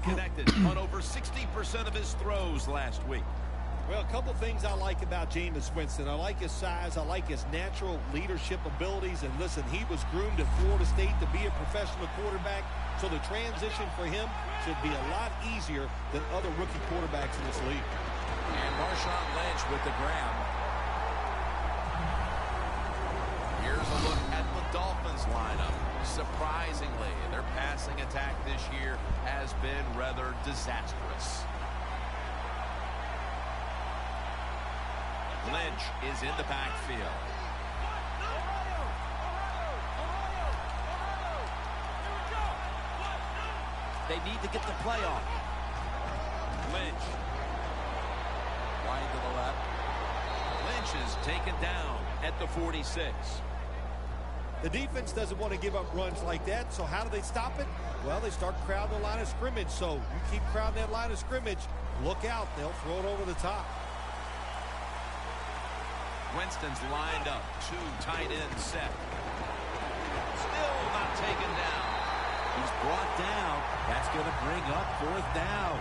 connected on over 60% of his throws last week. Well, a couple things I like about Jameis Winston. I like his size. I like his natural leadership abilities. And listen, he was groomed at Florida State to be a professional quarterback. So the transition for him should be a lot easier than other rookie quarterbacks in this league. And Marshawn Lynch with the grab. Here's a look at the Dolphins lineup. Surprisingly, their passing attack this year has been rather disastrous. Lynch is in the backfield. They need to get the play off. Lynch. Wide to the left. Lynch is taken down at the 46. The defense doesn't want to give up runs like that, so how do they stop it? Well, they start crowding the line of scrimmage, so you keep crowding that line of scrimmage, look out, they'll throw it over the top. Winston's lined up, two tight ends set. Still not taken down. He's brought down. That's going to bring up 4th down.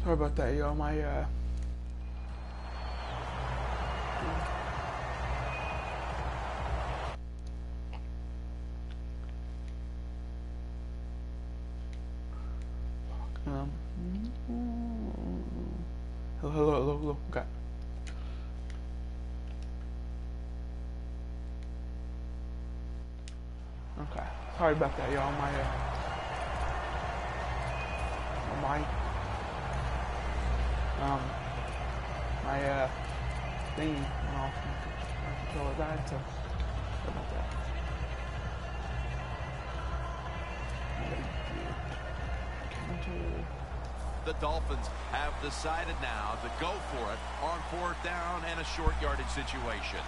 Sorry about that, y'all. My hello. Okay. Okay. Sorry about that, y'all. My thing went off. My controller died, so sorry about that. The Dolphins have decided now to go for it on 4th down and a short yardage situation.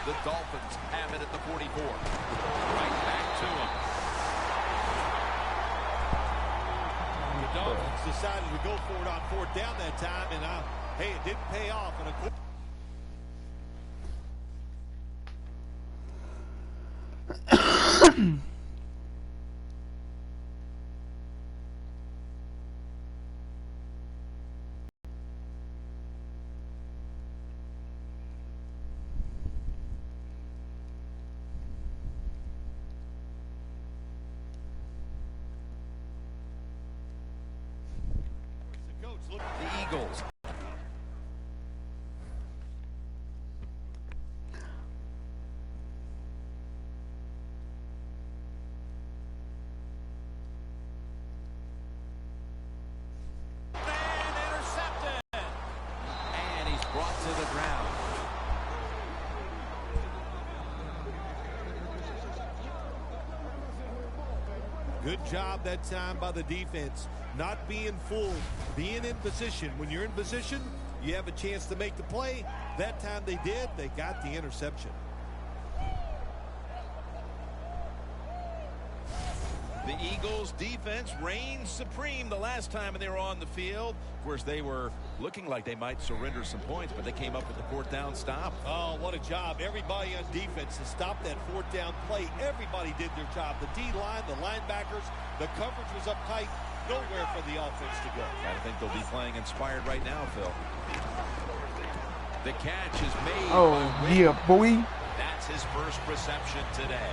The Dolphins have it at the 44. Right back to them. The Dolphins decided to go for it on 4th down that time, and hey, it didn't pay off. And the Eagles. And intercepted. And he's brought to the ground. good job that time by the defense. Not being fooled, being in position. When you're in position, you have a chance to make the play. That time they did. They got the interception. The Eagles defense reigned supreme the last time they were on the field. Of course, they were looking like they might surrender some points, but they came up with the 4th down stop. Oh, what a job. Everybody on defense to stop that 4th down play. Everybody did their job. The D-line, the linebackers, the coverage was up tight. Nowhere for the offense to go. I think they'll be playing inspired right now, Phil. The catch is made. Oh, yeah, boy. That's his first reception today.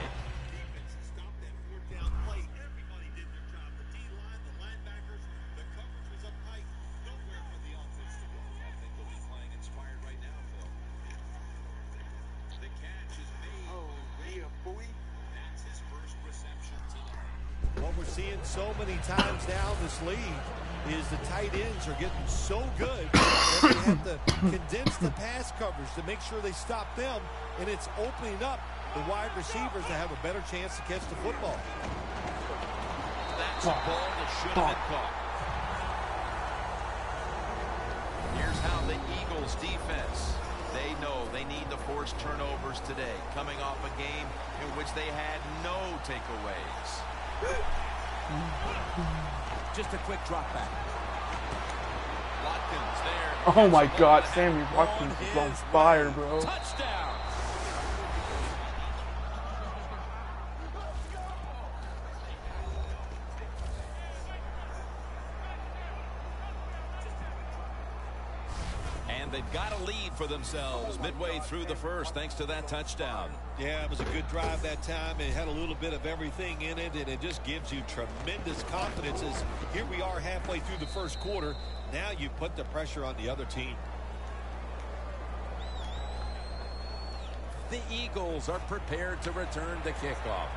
What we're seeing so many times now in this league is the tight ends are getting so good that they have to condense the pass coverage to make sure they stop them, and it's opening up the wide receivers to have a better chance to catch the football. That's a ball that should have been caught. Here's how the Eagles defense, they know they need to force turnovers today, coming off a game in which they had no takeaways. Just a quick drop back. Watkins there. Oh my God, Sammy Watkins is on fire, bro. Touchdown. And they've got a lead for themselves midway through the first thanks to that touchdown. Yeah, it was a good drive that time. It had a little bit of everything in it, and it just gives you tremendous confidence as here we are halfway through the first quarter. Now you put the pressure on the other team. The Eagles are prepared to return the kickoff.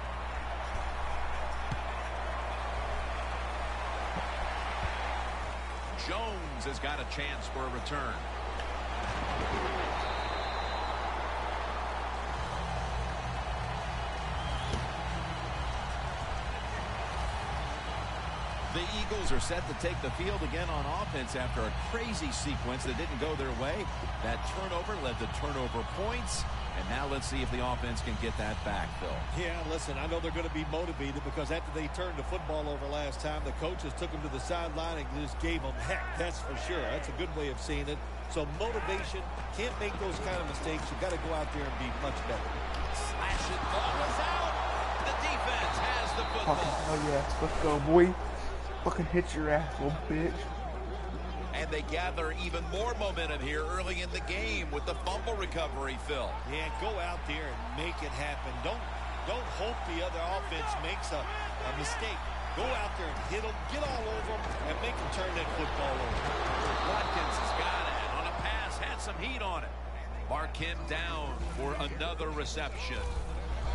Jones has got a chance for a return. The Eagles are set to take the field again on offense after a crazy sequence that didn't go their way. That turnover led to turnover points. And now let's see if the offense can get that back, Phil. Yeah, listen, I know they're going to be motivated because after they turned the football over last time, the coaches took them to the sideline and just gave them heck, that's for sure. That's a good way of seeing it. So motivation, can't make those kind of mistakes. You've got to go out there and be much better. Slash it, ball is out. The defense has the football. Oh yes, let's go, boy. Fucking hit your ass, little bitch. And they gather even more momentum here early in the game with the fumble recovery, Phil. Yeah, go out there and make it happen. Don't hope the other offense makes a mistake. Go out there and hit them, get all over them, and make them turn that football over. Watkins has got it on a pass, had some heat on it. Mark him down for another reception.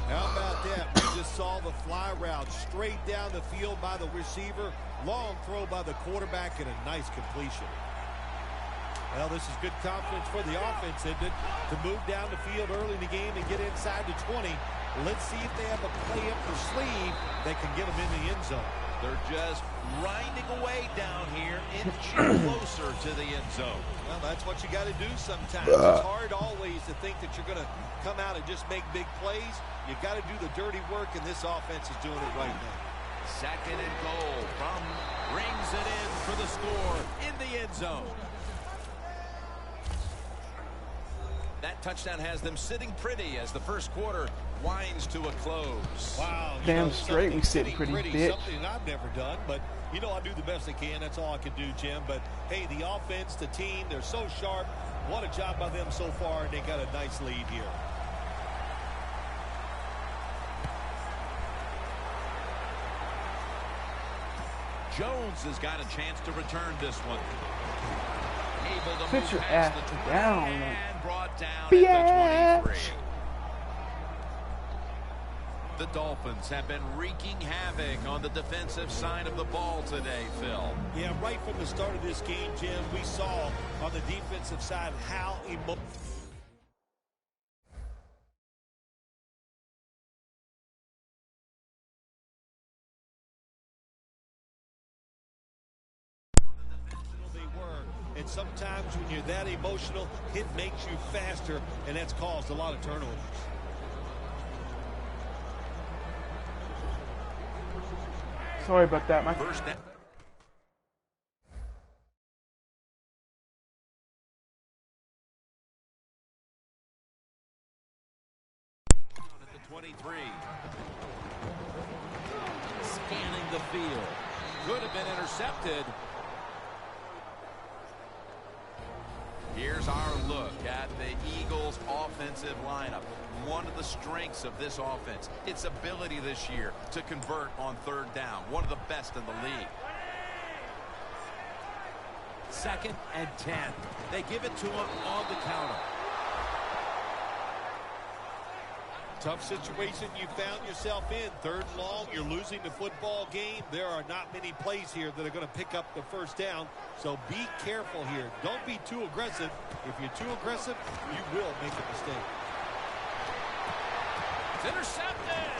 How about that? We just saw the fly route straight down the field by the receiver. Long throw by the quarterback and a nice completion. Well, this is good confidence for the offense, isn't it? To move down the field early in the game and get inside the 20. Let's see if they have a play up their sleeve that can get them in the end zone. They're just grinding away down here, inching closer to the end zone. Well, that's what you got to do sometimes. It's hard always to think that you're going to come out and just make big plays. You got to do the dirty work, and this offense is doing it right now. Second and goal from rings it in for the score in the end zone. That touchdown has them sitting pretty as the first quarter winds to a close. Wow. Damn straight we sitting pretty, bitch. Something I've never done, but, you know, I do the best I can. That's all I can do, Jim. But, hey, the offense, the team, they're so sharp. What a job by them so far, and they got a nice lead here. Jones has got a chance to return this one. Able to Sit move your past ass the 20 down. and brought down Bitch. at the 23. The Dolphins have been wreaking havoc on the defensive side of the ball today, Phil. Yeah, right from the start of this game, Jim, we saw on the defensive side how they were. And sometimes when you're that emotional, it makes you faster, and that's caused a lot of turnovers. Sorry about that, my First down. At the 23. Scanning the field. Could have been intercepted. Here's our look at the Eagles' offensive lineup. One of the strengths of this offense, its ability this year to convert on third down. One of the best in the league. 2nd and 10. They give it to him on the counter. Tough situation you found yourself in. 3rd and long, you're losing the football game. There are not many plays here that are going to pick up the first down. So be careful here. Don't be too aggressive. If you're too aggressive, you will make a mistake. It's intercepted.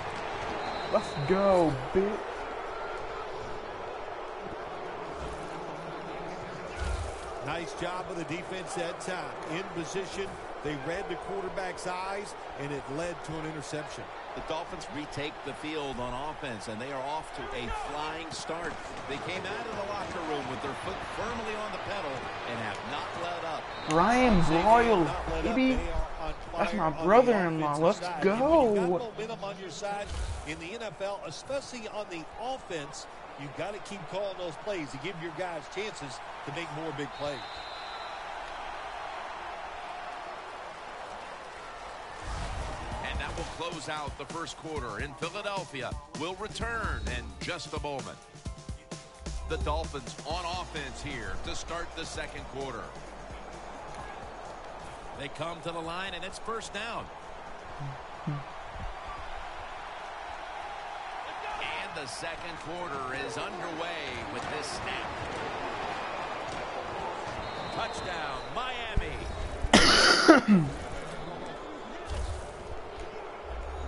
Let's go, bitch. Nice job of the defense that time. In position, They read the quarterback's eyes, and it led to an interception. The Dolphins retake the field on offense, and they are off to a flying start. They came out of the locker room with their foot firmly on the pedal and have not let up. Ryan Broyles, baby. That's my brother-in-law. Let's go. You've got momentum on your side in the NFL, especially on the offense. You've got to keep calling those plays to give your guys chances to make more big plays. And that will close out the first quarter. In Philadelphia, will return in just a moment. The Dolphins on offense here to start the second quarter. They come to the line, and it's first down. And the second quarter is underway with this snap. Touchdown, Miami.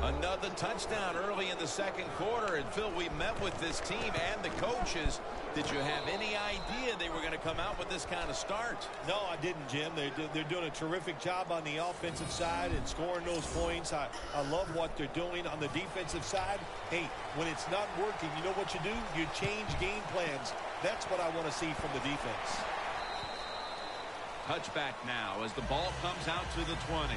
Another touchdown early in the second quarter. And, Phil, we met with this team and the coaches. Did you have any idea they were going to come out with this kind of start? No, I didn't, Jim. They're doing a terrific job on the offensive side and scoring those points. I love what they're doing on the defensive side. Hey, when it's not working, you know what you do? You change game plans. That's what I want to see from the defense. Touchback now as the ball comes out to the 20.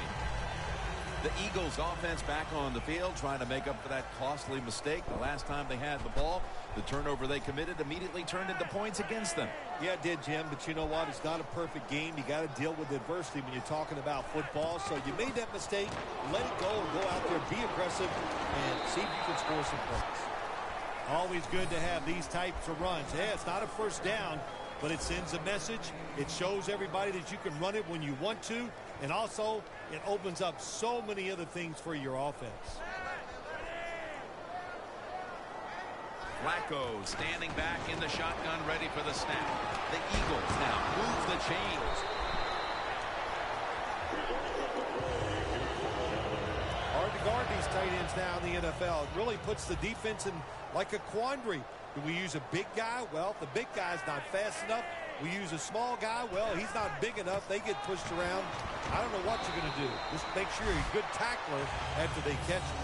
The Eagles offense back on the field trying to make up for that costly mistake. The last time they had the ball, the turnover they committed immediately turned into points against them. Yeah, it did, Jim, but you know what? It's not a perfect game. You got to deal with adversity when you're talking about football. So you made that mistake, let it go, and go out there, be aggressive, and see if you can score some points. Always good to have these types of runs. Yeah, it's not a first down, but it sends a message. It shows everybody that you can run it when you want to, and also it opens up so many other things for your offense. Flacco standing back in the shotgun, ready for the snap. The Eagles now move the chains. Hard to guard these tight ends now in the NFL. It really puts the defense in like a quandary. Do we use a big guy? Well, if the big guy's not fast enough. We use a small guy. Well, he's not big enough. They get pushed around. I don't know what you're going to do. Just make sure you're a good tackler after they catch him.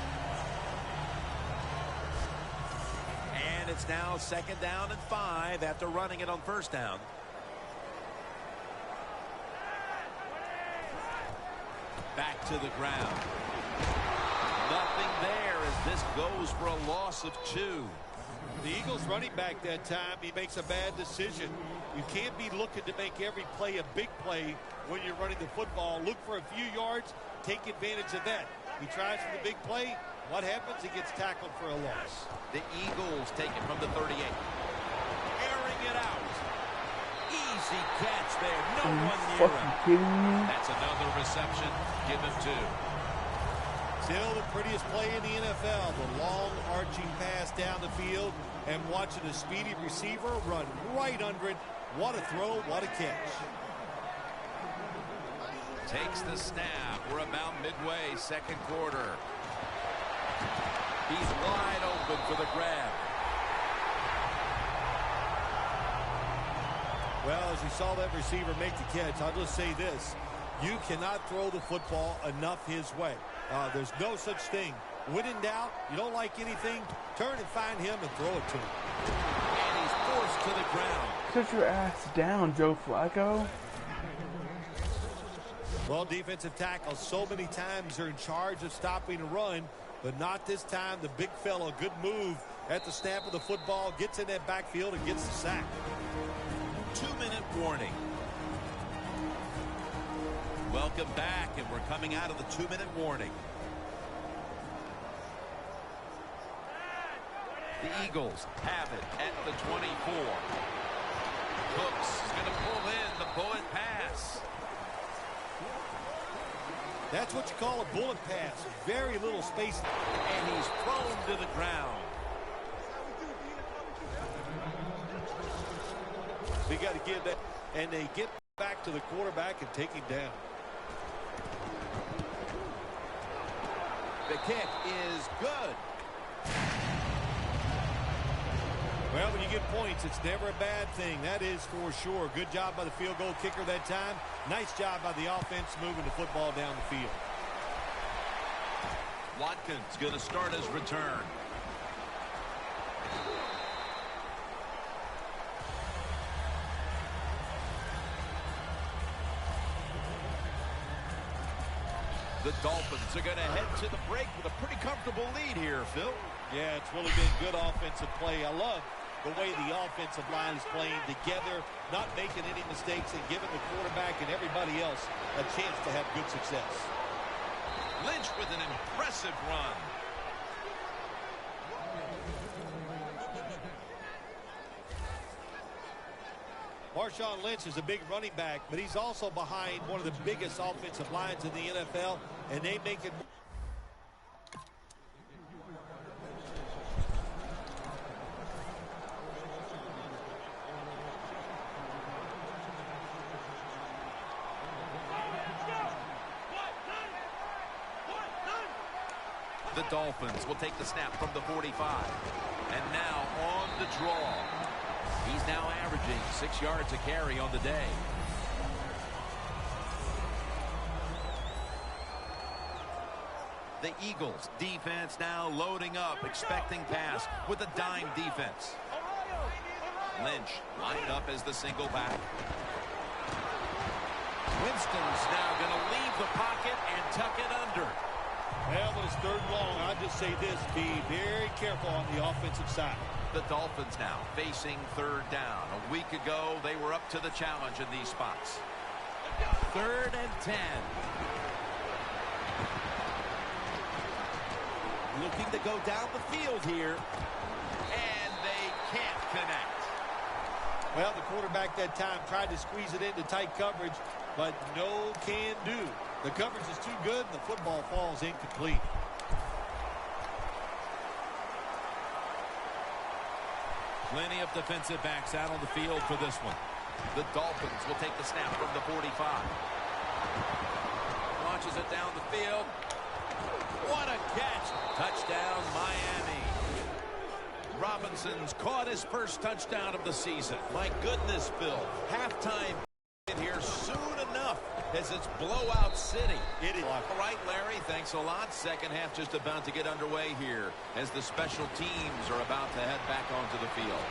And it's now second down and 5 after running it on first down. Back to the ground. Nothing there as this goes for a loss of 2. The Eagles running back that time, he makes a bad decision. You can't be looking to make every play a big play when you're running the football. Look for a few yards, take advantage of that. He tries for the big play. What happens? He gets tackled for a loss. The Eagles take it from the 38. Airing it out. Easy catch there. No one near him. That's another reception. Give him 2. Still the prettiest play in the NFL. The long arching pass down the field and watching a speedy receiver run right under it. What a throw, what a catch. Takes the snap. We're about midway, second quarter. He's wide open for the grab. Well, as you saw that receiver make the catch, I'll just say this. You cannot throw the football enough his way. There's no such thing. When in doubt, you don't like anything, turn and find him and throw it to him. And he's forced to the ground. Sit your ass down, Joe Flacco. Well, defensive tackles so many times are in charge of stopping a run, but not this time. The big fellow, good move at the snap of the football, gets in that backfield and gets the sack. 2-minute warning. Welcome back, and we're coming out of the 2-minute warning. The Eagles have it at the 24. Cooks is going to pull in the bullet pass. That's what you call a bullet pass. Very little space. And he's thrown to the ground. We got to give that. And they get back to the quarterback and take him down. The kick is good. Well, when you get points, it's never a bad thing. That is for sure. Good job by the field goal kicker that time. Nice job by the offense moving the football down the field. Watkins going to start his return. The Dolphins are going to head to the break with a pretty comfortable lead here, Phil. Yeah, it's really been good offensive play. I love the way the offensive line is playing together, not making any mistakes, and giving the quarterback and everybody else a chance to have good success. Lynch with an impressive run. Marshawn Lynch is a big running back, but he's also behind one of the biggest offensive lines in the NFL, and they make it. The Dolphins will take the snap from the 45. And now on the draw. He's now averaging 6 yards a carry on the day. The Eagles defense now loading up, expecting pass with a dime defense. Lynch lined up as the single back. Winston's now going to leave the pocket and tuck it under. Well, when it's third and long, I'll just say this, be very careful on the offensive side. The Dolphins now facing third down. A week ago, they were up to the challenge in these spots. 3rd and 10. Looking to go down the field here. And they can't connect. Well, the quarterback that time tried to squeeze it into tight coverage, but no can do. The coverage is too good, and the football falls incomplete. Plenty of defensive backs out on the field for this one. The Dolphins will take the snap from the 45. Launches it down the field. What a catch. Touchdown, Miami. Robinson's caught his first touchdown of the season. My goodness, Phil. Halftime in here soon enough as it's blowout city. It is. All right, Larry, thanks a lot. Second half just about to get underway here as the special teams are about to head back onto the field.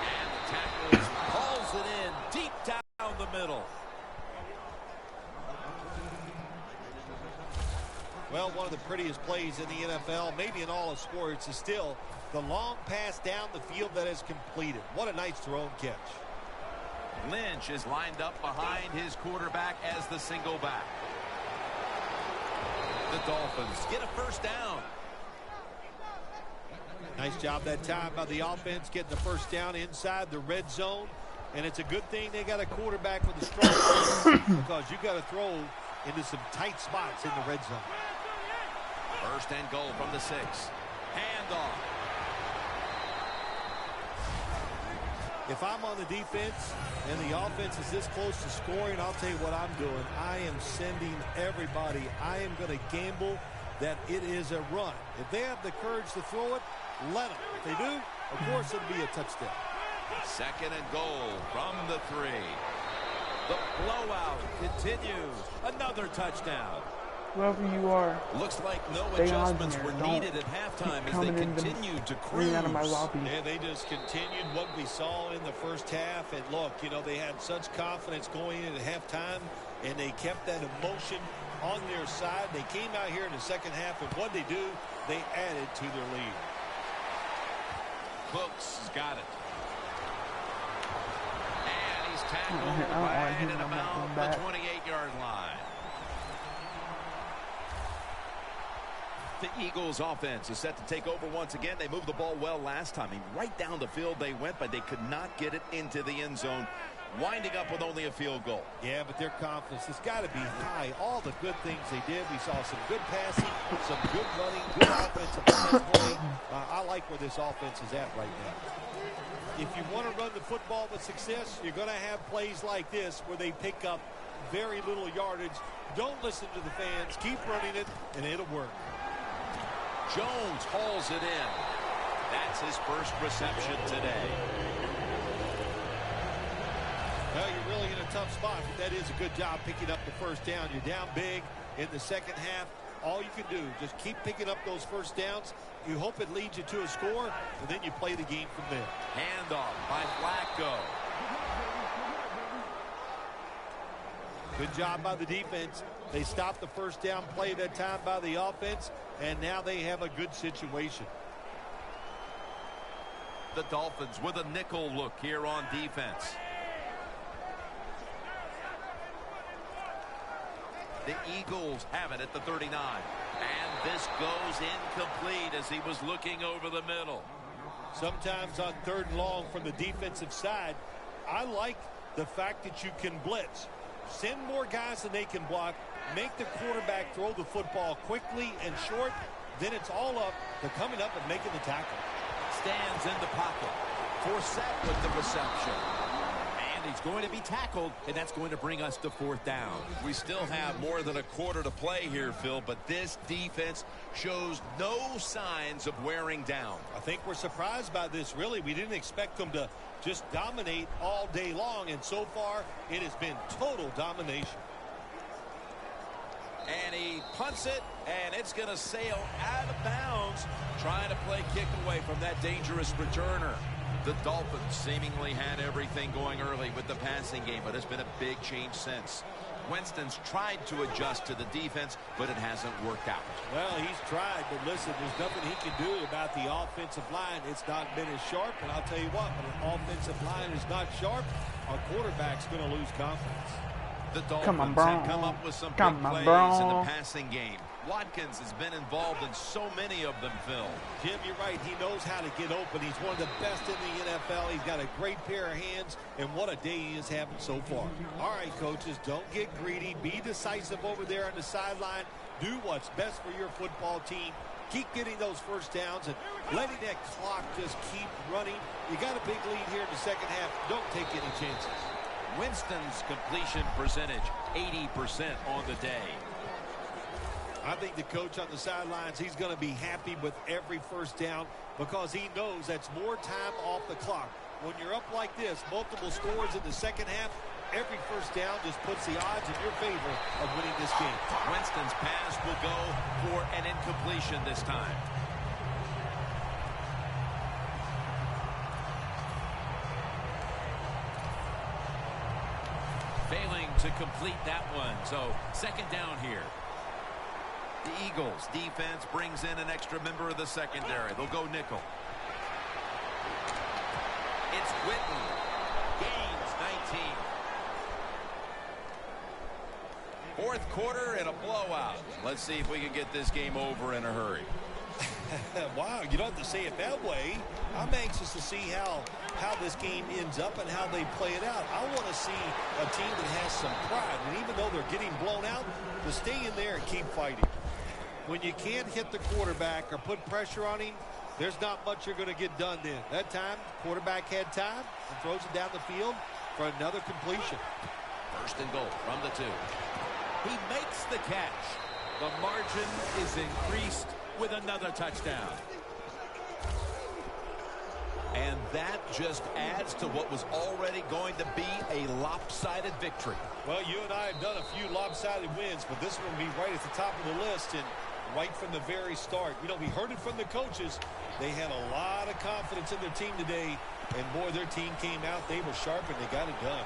And the tackle hauls it in deep down the middle. Well, one of the prettiest plays in the NFL, maybe in all of sports, is still the long pass down the field that is completed. What a nice thrown catch. Lynch is lined up behind his quarterback as the single back. The Dolphins get a first down. Nice job that time by the offense getting the first down inside the red zone. And it's a good thing they got a quarterback with a strong because you got to throw into some tight spots in the red zone. First and goal from the 6. Handoff. If I'm on the defense and the offense is this close to scoring, I'll tell you what I'm doing. I am sending everybody. I am going to gamble that it is a run. If they have the courage to throw it, let them. If they do, of course it'll be a touchdown. 2nd and goal from the 3. The blowout continues. Another touchdown. Whoever you are, looks like no stay adjustments on were there. needed at halftime as they continued to cruise. Out of my lobby. Yeah, they just continued what we saw in the first half. And look, you know, they had such confidence going into halftime, and they kept that emotion on their side. They came out here in the second half, and what they do, they added to their lead. Cooks has got it. And he's tackled right at about the 28-yard line. The Eagles offense is set to take over once again. They moved the ball well last time. Right down the field they went, but they could not get it into the end zone, winding up with only a field goal. Yeah, but their confidence has got to be high. All the good things they did. We saw some good passing, some good running, good offensive play. I like where this offense is at right now. If you want to run the football with success, you're going to have plays like this where they pick up very little yardage. Don't listen to the fans. Keep running it, and it'll work. Jones hauls it in. That's his first reception today. Well, you're really in a tough spot, but that is a good job picking up the first down. You're down big in the second half. All you can do, just keep picking up those first downs. You hope it leads you to a score, and then you play the game from there. Handoff by Flacco. Good job by the defense. They stopped the first down play that time by the offense, and now they have a good situation. The Dolphins with a nickel look here on defense. The Eagles have it at the 39. And this goes incomplete as he was looking over the middle. Sometimes on 3rd and long from the defensive side, I like the fact that you can blitz. Send more guys than they can block. Make the quarterback throw the football quickly and short. Then it's all up to coming up and making the tackle. Stands in the pocket. Forsett with the reception. And he's going to be tackled, and that's going to bring us to 4th down. We still have more than a quarter to play here, Phil, but this defense shows no signs of wearing down. I think we're surprised by this, really. We didn't expect them to just dominate all day long, and so far it has been total domination. And he punts it, and it's going to sail out of bounds, trying to play kick away from that dangerous returner. The Dolphins seemingly had everything going early with the passing game, but it's been a big change since. Winston's tried to adjust to the defense, but it hasn't worked out. Well, he's tried, but listen, there's nothing he can do about the offensive line. It's not been as sharp, and I'll tell you what, when an offensive line is not sharp, our quarterback's going to lose confidence. The Dolphins have come up with some big plays in the passing game. Watkins has been involved in so many of them, Phil. Jim, you're right. He knows how to get open. He's one of the best in the NFL. He's got a great pair of hands, and what a day he is having so far. All right, coaches, don't get greedy. Be decisive over there on the sideline. Do what's best for your football team. Keep getting those first downs and letting that clock just keep running. You got a big lead here in the second half. Don't take any chances. Winston's completion percentage, 80% on the day. I think the coach on the sidelines, he's going to be happy with every first down because he knows that's more time off the clock. When you're up like this, multiple scores in the second half, every first down just puts the odds in your favor of winning this game. Winston's pass will go for an incompletion this time. Failing to complete that one, so 2nd down here. The Eagles defense brings in an extra member of the secondary. They'll go nickel. It's Whitten. Gains 19. 4th quarter and a blowout. Let's see if we can get this game over in a hurry. Wow, you don't have to say it that way. I'm anxious to see how this game ends up and how they play it out. I want to see a team that has some pride, and even though they're getting blown out, to stay in there and keep fighting. When you can't hit the quarterback or put pressure on him, there's not much you're going to get done then. That time, quarterback had time and throws it down the field for another completion. 1st and goal from the 2. He makes the catch. The margin is increased with another touchdown. And that just adds to what was already going to be a lopsided victory. Well, you and I have done a few lopsided wins, but this one will be right at the top of the list and right from the very start. You know, we heard it from the coaches. They had a lot of confidence in their team today, and boy, their team came out. They were sharp, and they got it done.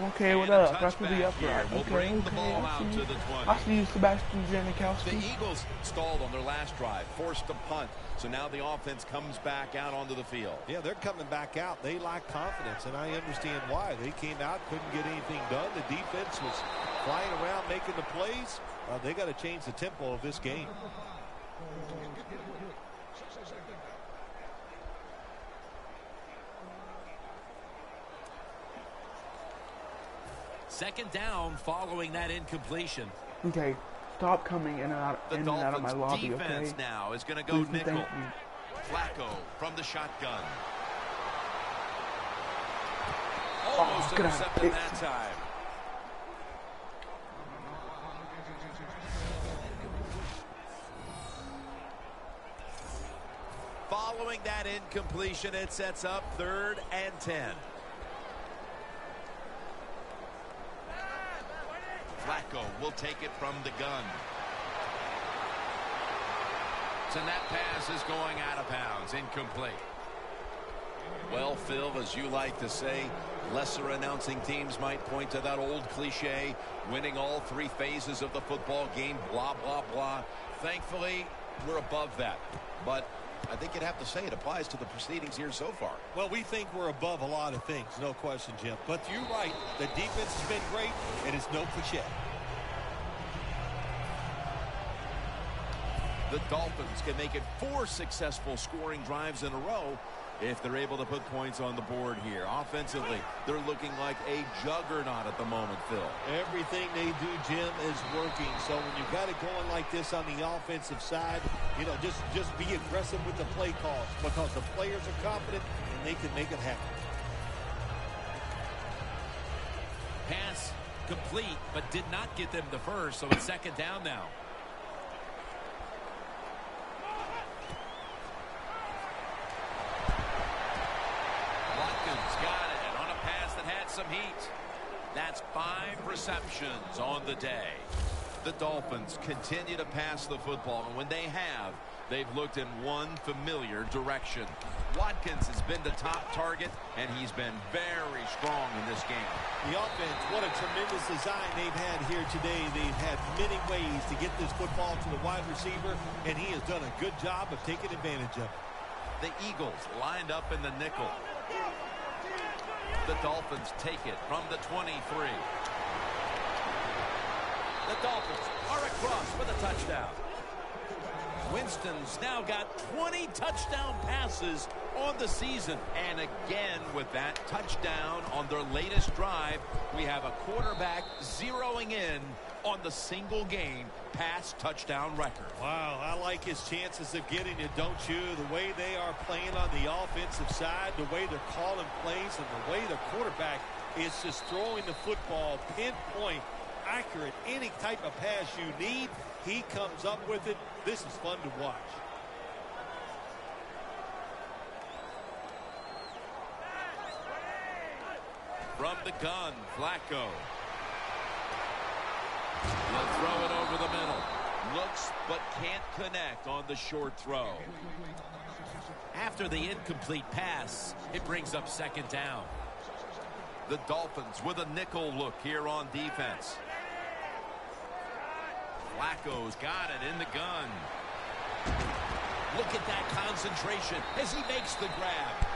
Okay, what up? That's what the upright. We'll bring the ball out to the 20. I see you, Sebastian Janikowski. The Eagles stalled on their last drive, forced a punt. So now the offense comes back out onto the field. Yeah, they're coming back out. They lack confidence, and I understand why. They came out, couldn't get anything done. The defense was flying around making the plays. They got to change the tempo of this game. Second down following that incompletion. Okay, stop coming in and out of my lobby, okay? The Dolphins now is going to go nickel. Thank you. Flacco from the shotgun. Almost intercepted that time. that incompletion, it sets up 3rd and 10. Flacco will take it from the gun. And that pass is going out of bounds, incomplete. Well, Phil, as you like to say, lesser announcing teams might point to that old cliche, winning all 3 phases of the football game, blah, blah, blah. Thankfully, we're above that. But I think you'd have to say it applies to the proceedings here so far. Well, we think we're above a lot of things, no question, Jim. But you're right. The defense has been great, and it's no cliche. The Dolphins can make it 4 successful scoring drives in a row if they're able to put points on the board here. Offensively, they're looking like a juggernaut at the moment, Phil. Everything they do, Jim, is working. So when you've got it going like this on the offensive side, you know, just be aggressive with the play calls because the players are confident and they can make it happen. Pass complete, but did not get them the first, so it's 2nd down now. Got it on a pass that had some heat. That's 5 receptions on the day. The Dolphins continue to pass the football, and when they have, they've looked in one familiar direction. Watkins has been the top target, and he's been very strong in this game. The offense, what a tremendous design they've had here today. They've had many ways to get this football to the wide receiver, and he has done a good job of taking advantage of it. The Eagles lined up in the nickel. The Dolphins take it from the 23. The Dolphins are across for the touchdown. Winston's now got 20 touchdown passes on the season. And again, with that touchdown on their latest drive, we have a quarterback zeroing in on the single game pass touchdown record. Wow, I like his chances of getting it, don't you? The way they are playing on the offensive side, the way they're calling plays, and the way the quarterback is just throwing the football pinpoint, accurate, any type of pass you need, he comes up with it. This is fun to watch. From the gun, Flacco. He'll throw it over the middle. Looks but can't connect on the short throw. After the incomplete pass, it brings up 2nd down. The Dolphins with a nickel look here on defense. Flacco's got it in the gun. Look at that concentration as he makes the grab.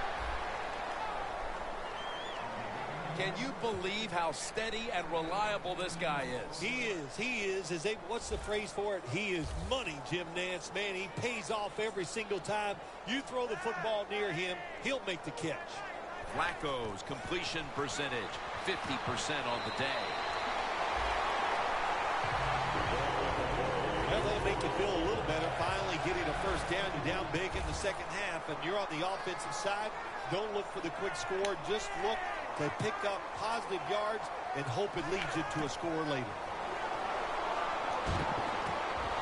Can you believe how steady and reliable this guy is? He is. What's the phrase for it? He is money, Jim Nance. Man, he pays off every single time. You throw the football near him, he'll make the catch. Flacco's completion percentage, 50% on the day. Well, that'll make you feel a little better. Finally getting a first down. You're down big in the 2nd half, and you're on the offensive side. Don't look for the quick score. Just look to pick up positive yards and hope it leads you to a score later.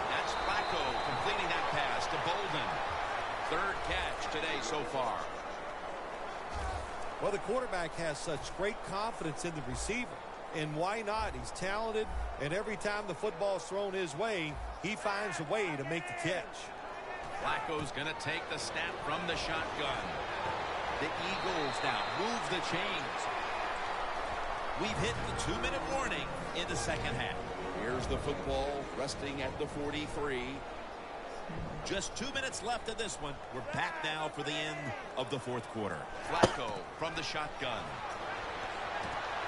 That's Flacco completing that pass to Bolden. 3rd catch today so far. Well, the quarterback has such great confidence in the receiver. And why not? He's talented, and every time the football's thrown his way, he finds a way to make the catch. Flacco's going to take the snap from the shotgun. The Eagles now move the chains. We've hit the 2-minute warning in the 2nd half. Here's the football resting at the 43. Just 2 minutes left in this one. We're back now for the end of the 4th quarter. Flacco from the shotgun.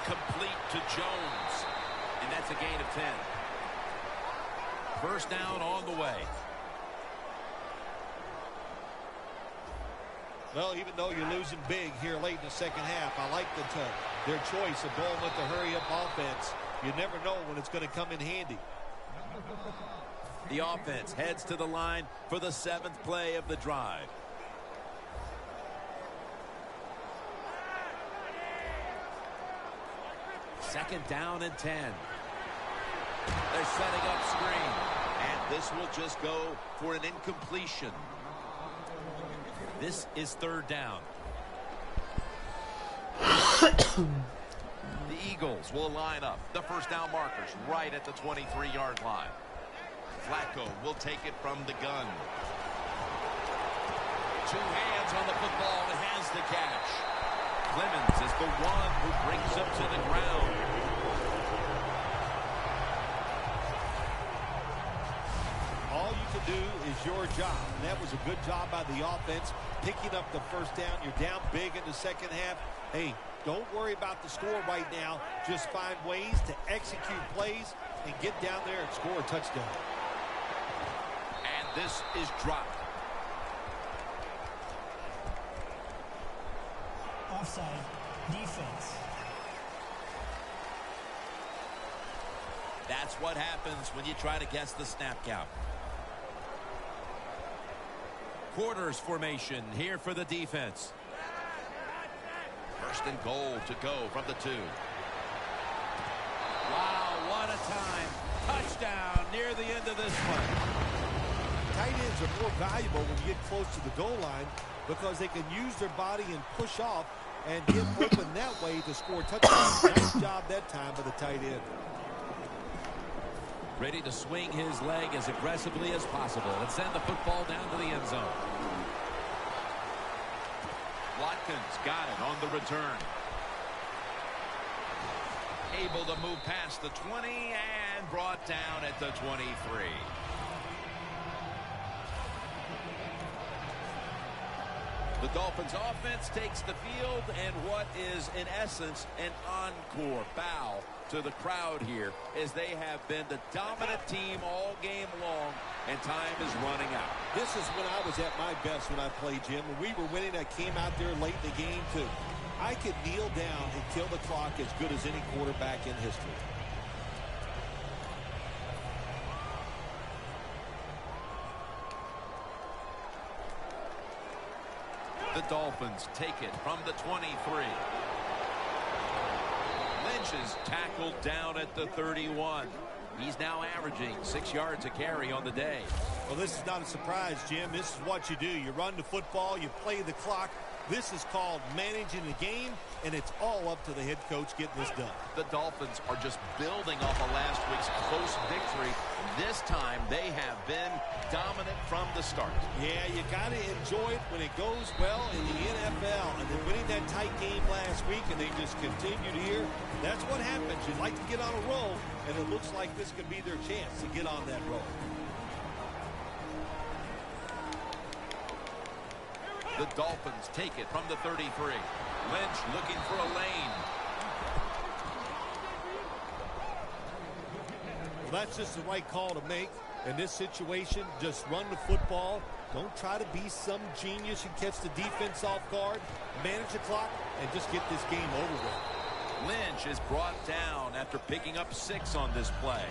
Complete to Jones. And that's a gain of 10. First down on the way. Well, even though you're losing big here late in the 2nd half, I like their choice of going with the hurry-up offense. You never know when it's going to come in handy. The offense heads to the line for the 7th play of the drive. Second down and 10. They're setting up screen. And this will just go for an incompletion. This is third down. The Eagles will line up. The first down markers right at the 23-yard line. Flacco will take it from the gun. Two hands on the football and has the catch. Clemens is the one who brings him to the ground. All you can do is your job. And that was a good job by the offense, picking up the first down. You're down big in the second half. Hey, don't worry about the score right now. Just find ways to execute plays and get down there and score a touchdown. And this is dropped. Offside, defense. That's what happens when you try to guess the snap count. Quarters formation here for the defense. First and goal to go from the 2. Wow, what a time. Touchdown near the end of this one. Tight ends are more valuable when you get close to the goal line because they can use their body and push off and get open that way to score touchdowns. Nice job that time by the tight end. Ready to swing his leg as aggressively as possible and send the football down to the end zone. Watkins got it on the return. Able to move past the 20 and brought down at the 23. The Dolphins offense takes the field, and what is in essence an encore bow to the crowd here, as they have been the dominant team all game long, and time is running out. This is when I was at my best when I played, Jim. When we were winning, I came out there late in the game too. I could kneel down and kill the clock as good as any quarterback in history. The Dolphins take it from the 23. Lynch is tackled down at the 31. He's now averaging 6 yards a carry on the day. Well, this is not a surprise, Jim. This is what you do. You run the football, you play the clock. This is called managing the game, and it's all up to the head coach getting this done. The Dolphins are just building off of last week's close victory. This time they have been dominant from the start. Yeah, you got to enjoy it when it goes well in the NFL. And they're winning that tight game last week, and they just continued here. That's what happens. You'd like to get on a roll, and it looks like this could be their chance to get on that roll. The Dolphins take it from the 33. Lynch looking for a lane. Well, that's just the right call to make. In this situation, just run the football. Don't try to be some genius and catch the defense off guard. Manage the clock and just get this game over with. Lynch is brought down after picking up 6 on this play.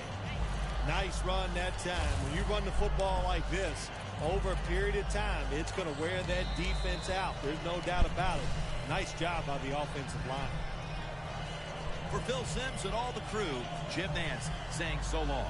Nice run that time. When you run the football like this, over a period of time, it's going to wear that defense out. There's no doubt about it. Nice job by the offensive line. For Phil Simms and all the crew, Jim Nance saying so long.